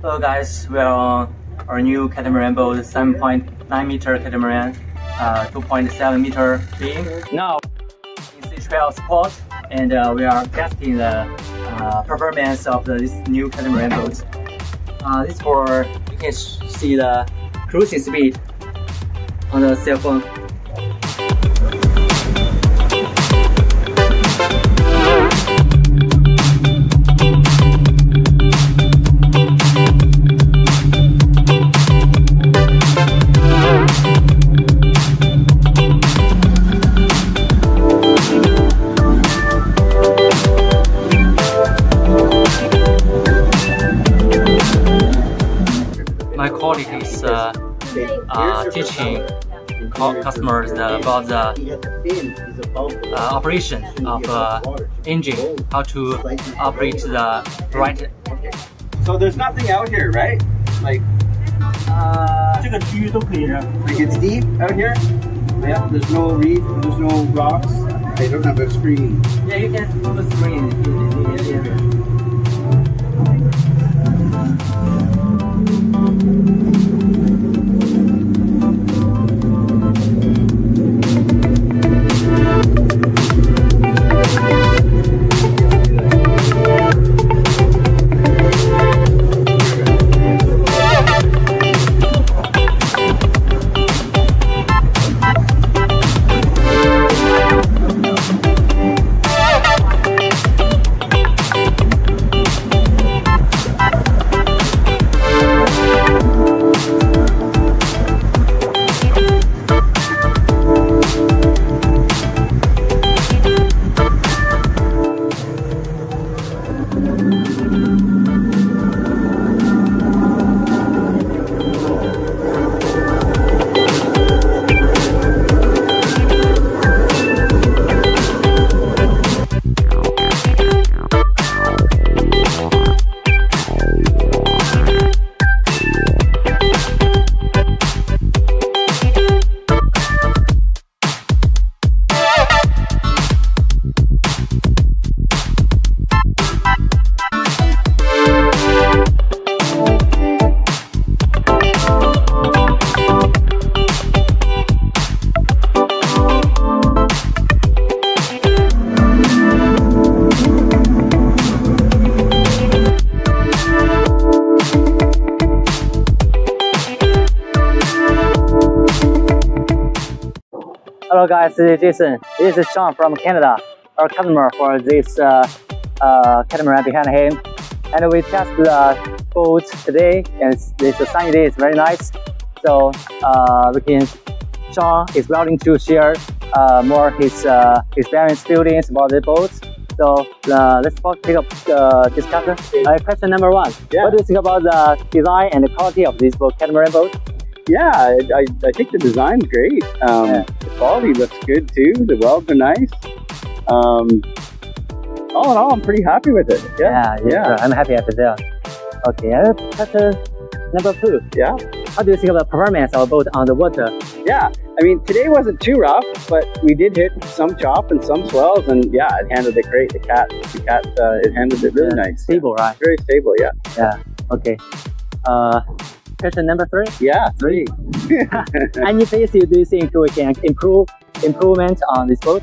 Hello guys, we are on our new catamaran boat, 7.9 meter catamaran, 2.7 meter beam. Now in C12 support, and we are testing the performance of this new catamaran boat. This for you can see the cruising speed on the cell phone. My colleague is teaching customers about the operation of engine, how to operate the right. So there's nothing out here, right? Like, like it's deep out here. Yeah, there's no reef, there's no rocks. They don't have a screen. Yeah, you can put a screen in the area. Hello guys, this is Jason. This is Sean from Canada, our customer for this catamaran behind him. And we test the boat today, and it's a sunny day, it's very nice. So Sean is willing to share more his experience feelings about the boat. So let's pick up the discussion. Question number one. Yeah. What do you think about the design and the quality of this boat, catamaran boat? Yeah, I think the design's great. The quality looks good too. The welds are nice. All in all, I'm pretty happy with it. Yeah. I'm happy with that. Okay, question number two. Yeah. How do you think about performance of a boat on the water? Yeah, I mean, today wasn't too rough, but we did hit some chop and some swells, and yeah, it handled it great. The cat, it handled it really nice. Stable, right? Very stable, yeah. Yeah. Okay. Question number three. Yeah, 3. Any things do you think we can improvement on this boat?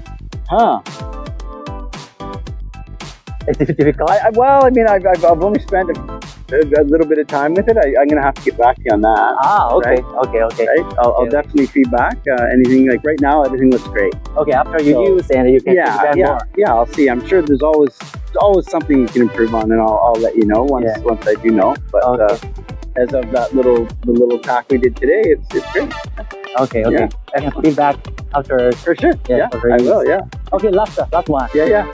It's difficult. Well, I mean, I've only spent a little bit of time with it. I'm gonna have to get back to you on that. Okay. Right? Okay. Right? I'll definitely feedback. Anything like right now, everything looks great. Okay, after you use and you can feedback more. Yeah, I'll see. I'm sure there's always something you can improve on, and I'll let you know once I do know. But as of the little tack we did today, it's great. Okay. Yeah. I can feedback after. For sure. Yeah, I will. Yeah. Okay, last one. Yeah.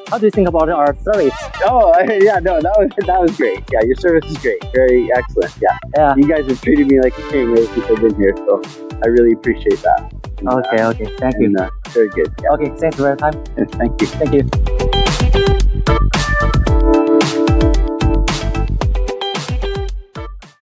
How do you think about our service? Oh, yeah, no, that was great. Yeah, your service is great. Very excellent. Yeah. You guys have treated me like a king ever since I've been here, so I really appreciate that. And, okay. Thank you. Very good. Yeah. Okay, thanks for your time. Thank you. Thank you.